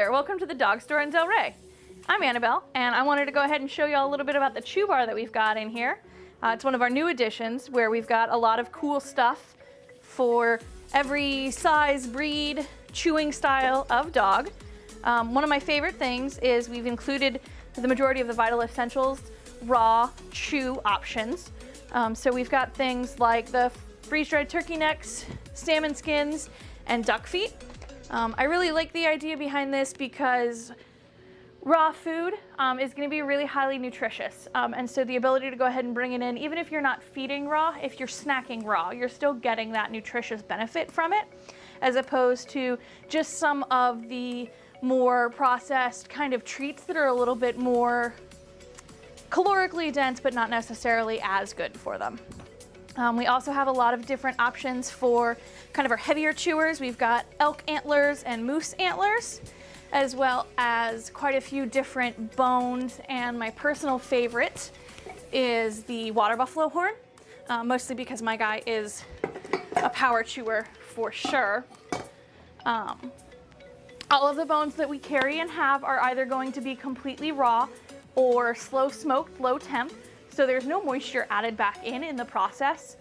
there, welcome to the dog store in Delray. I'm Annabelle, and I wanted to go ahead and show you all a little bit about the chew bar that we've got in here. It's one of our new additions where we've got a lot of cool stuff for every size, breed, chewing style of dog. One of my favorite things is we've included the majority of the Vital Essentials raw chew options. So we've got things like the freeze-dried turkey necks, salmon skins, and duck feet. I really like the idea behind this because raw food is going to be really highly nutritious. And so the ability to go ahead and bring it in, even if you're not feeding raw, if you're snacking raw, you're still getting that nutritious benefit from it, as opposed to just some of the more processed kind of treats that are a little bit more calorically dense, but not necessarily as good for them. We also have a lot of different options for kind of our heavier chewers. We've got elk antlers and moose antlers, as well as quite a few different bones. And my personal favorite is the water buffalo horn, mostly because my guy is a power chewer for sure. All of the bones that we carry and have are either going to be completely raw or slow smoked, low temp. So there's no moisture added back in the process.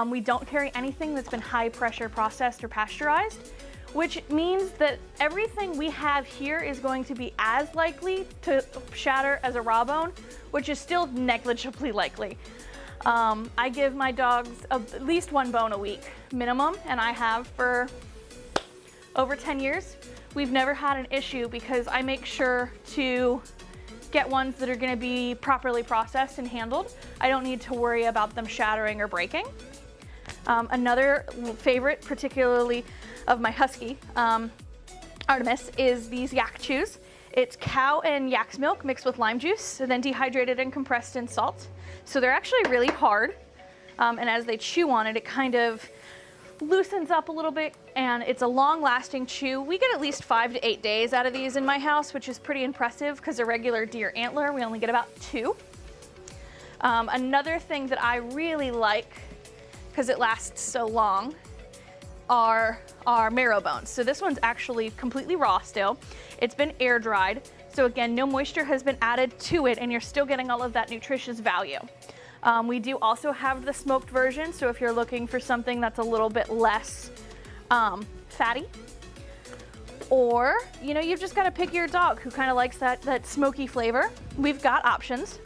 We don't carry anything that's been high pressure processed or pasteurized, which means that everything we have here is going to be as likely to shatter as a raw bone, which is still negligibly likely. I give my dogs at least one bone a week minimum, and I have for over 10 years. We've never had an issue because I make sure to get ones that are going to be properly processed and handled. I don't need to worry about them shattering or breaking. Another favorite, particularly of my husky, Artemis, is these yak chews. It's cow and yak's milk mixed with lime juice and then dehydrated and compressed in salt. So they're actually really hard, and as they chew on it, it kind of loosens up a little bit, and it's a long-lasting chew. We get at least 5 to 8 days out of these in my house, which is pretty impressive because a regular deer antler, we only get about 2. Another thing that I really like, because it lasts so long, are our marrow bones. So this one's actually completely raw still. It's been air dried. So again, no moisture has been added to it, and you're still getting all of that nutritious value. We do also have the smoked version, so if you're looking for something that's a little bit less fatty, or you've just got to pick your dog who kind of likes that smoky flavor, we've got options.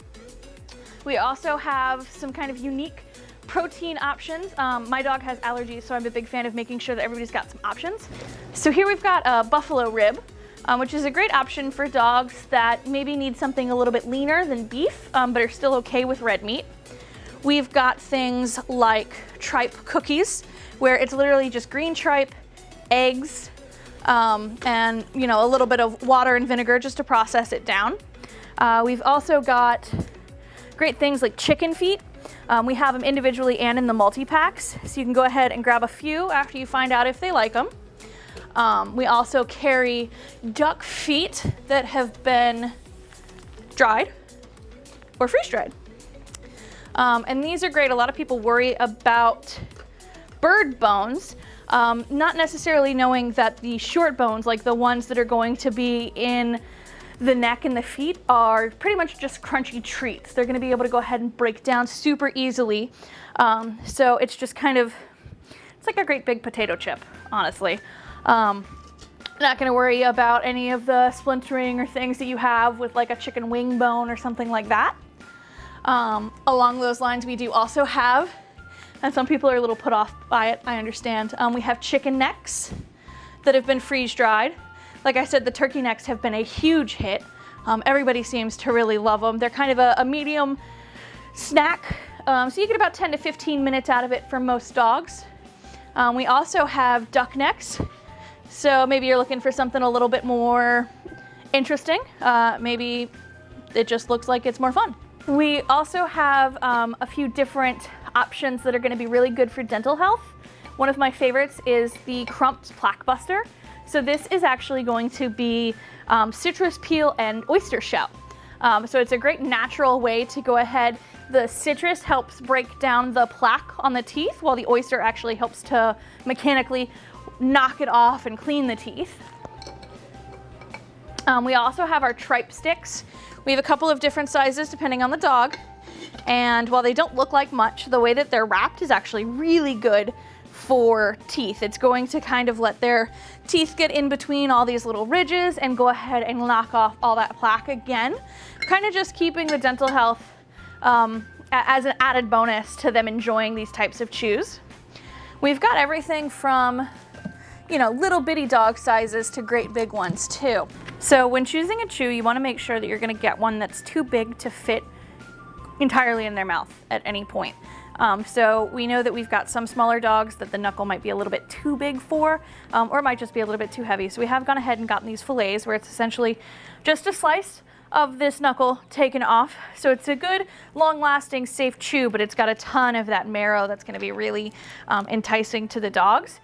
We also have some kind of unique protein options. My dog has allergies, so I'm a big fan of making sure that everybody's got some options. So here we've got a buffalo rib, which is a great option for dogs that maybe need something a little bit leaner than beef, but are still okay with red meat. We've got things like tripe cookies, where it's literally just green tripe, eggs, and a little bit of water and vinegar just to process it down. We've also got great things like chicken feet. We have them individually and in the multi-packs, so you can go ahead and grab a few after you find out if they like them. We also carry duck feet that have been dried or freeze-dried. And these are great. A lot of people worry about bird bones, not necessarily knowing that the short bones, like the ones that are going to be in the neck and the feet, are pretty much just crunchy treats. They're going to be able to go ahead and break down super easily. So it's just it's like a great big potato chip, honestly. Not going to worry about any of the splintering or things that you have with like a chicken wing bone or something like that. Along those lines, we do also have, and some people are a little put off by it, I understand, we have chicken necks that have been freeze-dried. Like I said, the turkey necks have been a huge hit. Everybody seems to really love them. They're kind of a medium snack, so you get about 10 to 15 minutes out of it for most dogs. We also have duck necks, so maybe you're looking for something a little bit more interesting. Maybe it just looks like it's more fun. We also have a few different options that are going to be really good for dental health. One of my favorites is the Crump's Plaque Buster. So this is actually going to be citrus peel and oyster shell. So it's a great natural way to go ahead. The citrus helps break down the plaque on the teeth, while the oyster actually helps to mechanically knock it off and clean the teeth. We also have our tripe sticks. We have a couple of different sizes depending on the dog. And while they don't look like much, the way that they're wrapped is actually really good for teeth. It's going to kind of let their teeth get in between all these little ridges and go ahead and knock off all that plaque again. Kind of just keeping the dental health as an added bonus to them enjoying these types of chews. We've got everything from, you know, little bitty dog sizes to great big ones too. So when choosing a chew, you want to make sure that you're going to get one that's too big to fit entirely in their mouth at any point. So we know that we've got some smaller dogs that the knuckle might be a little bit too big for, or it might just be a little bit too heavy. So we have gone ahead and gotten these fillets where it's essentially just a slice of this knuckle taken off. So it's a good, long-lasting, safe chew, but it's got a ton of that marrow that's going to be really enticing to the dogs.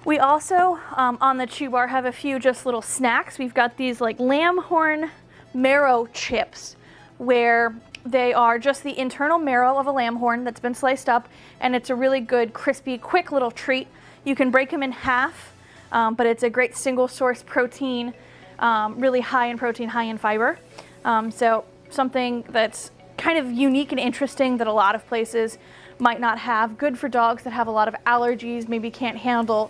We also, on the chew bar, have a few just little snacks. We've got these like lamb horn marrow chips, where they are just the internal marrow of a lamb horn that's been sliced up, and it's a really good, crispy, quick little treat. You can break them in half, but it's a great single source protein, really high in protein, high in fiber. So something that's kind of unique and interesting that a lot of places might not have. Good for dogs that have a lot of allergies, maybe can't handle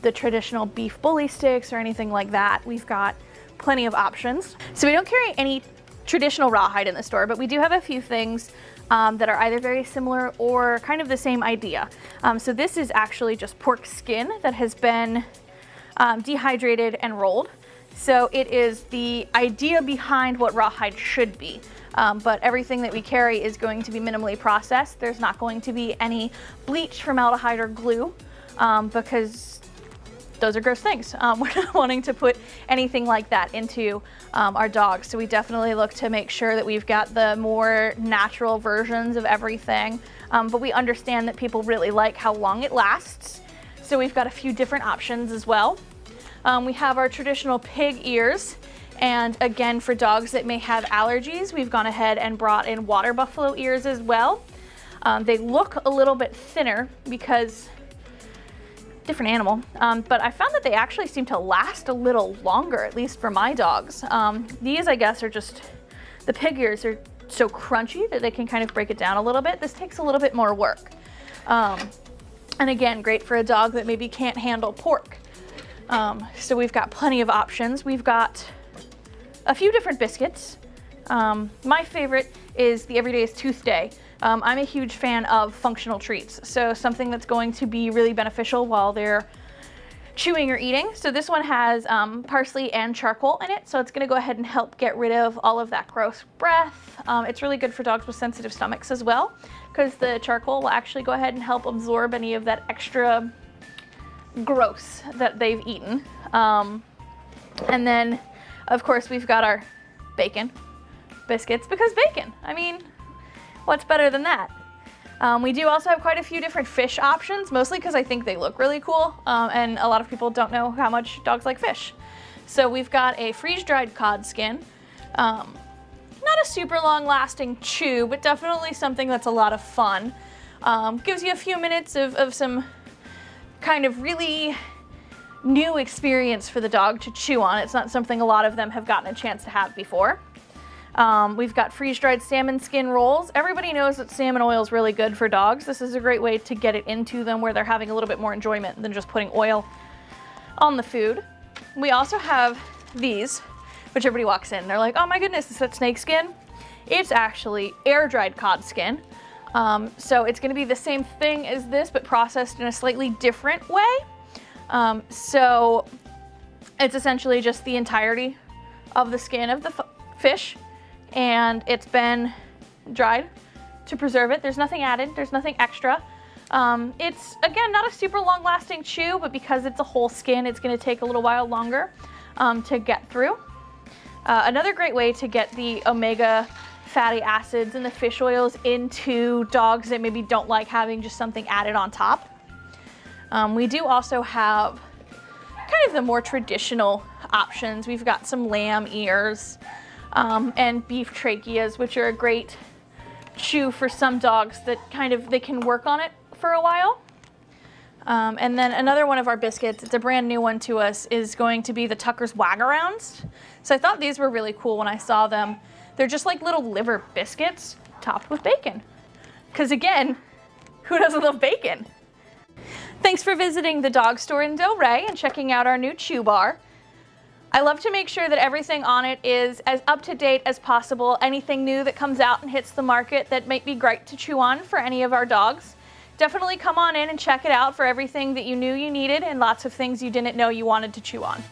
the traditional beef bully sticks or anything like that. We've got plenty of options. So we don't carry any traditional rawhide in the store, but we do have a few things that are either very similar or kind of the same idea. So this is actually just pork skin that has been dehydrated and rolled. So it is the idea behind what rawhide should be. But everything that we carry is going to be minimally processed. There's not going to be any bleach, formaldehyde, or glue because those are gross things. We're not wanting to put anything like that into our dogs. So we definitely look to make sure that we've got the more natural versions of everything. But we understand that people really like how long it lasts. So we've got a few different options as well. We have our traditional pig ears. And again, for dogs that may have allergies, we've gone ahead and brought in water buffalo ears as well. They look a little bit thinner because different animal, but I found that they actually seem to last a little longer, at least for my dogs. These, I guess, are just, the pig ears are so crunchy that they can kind of break it down a little bit. This takes a little bit more work. And again, great for a dog that maybe can't handle pork. So we've got plenty of options. We've got a few different biscuits. My favorite is the Everyday's Tooth Day. I'm a huge fan of functional treats, so something that's going to be really beneficial while they're chewing or eating. So this one has parsley and charcoal in it, so it's going to go ahead and help get rid of all of that gross breath. It's really good for dogs with sensitive stomachs as well, because the charcoal will actually go ahead and help absorb any of that extra gross that they've eaten. And then, of course, we've got our bacon biscuits, because bacon, I mean, what's better than that? We do also have quite a few different fish options, mostly because I think they look really cool, and a lot of people don't know how much dogs like fish. So we've got a freeze-dried cod skin. Not a super long-lasting chew, but definitely something that's a lot of fun. Gives you a few minutes of some kind of really new experience for the dog to chew on. It's not something a lot of them have gotten a chance to have before. We've got freeze-dried salmon skin rolls. Everybody knows that salmon oil is really good for dogs. This is a great way to get it into them where they're having a little bit more enjoyment than just putting oil on the food. We also have these, which everybody walks in. They're like, oh my goodness, is that snake skin? It's actually air-dried cod skin. So it's gonna be the same thing as this, but processed in a slightly different way. So it's essentially just the entirety of the skin of the fish, and it's been dried to preserve it. There's nothing added, there's nothing extra. It's, again, not a super long lasting chew, but because it's a whole skin, it's gonna take a little while longer to get through. Another great way to get the omega fatty acids and the fish oils into dogs that maybe don't like having just something added on top. We do also have kind of the more traditional options. We've got some lamb ears and beef tracheas, which are a great chew for some dogs that kind of, they can work on it for a while. And then another one of our biscuits, it's a brand new one to us, is going to be the Tucker's Wag-Arounds. So I thought these were really cool when I saw them. They're just like little liver biscuits topped with bacon. Because again, who doesn't love bacon? Thanks for visiting the dog store in Delray and checking out our new chew bar. I love to make sure that everything on it is as up to date as possible. Anything new that comes out and hits the market that might be great to chew on for any of our dogs. Definitely come on in and check it out for everything that you knew you needed and lots of things you didn't know you wanted to chew on.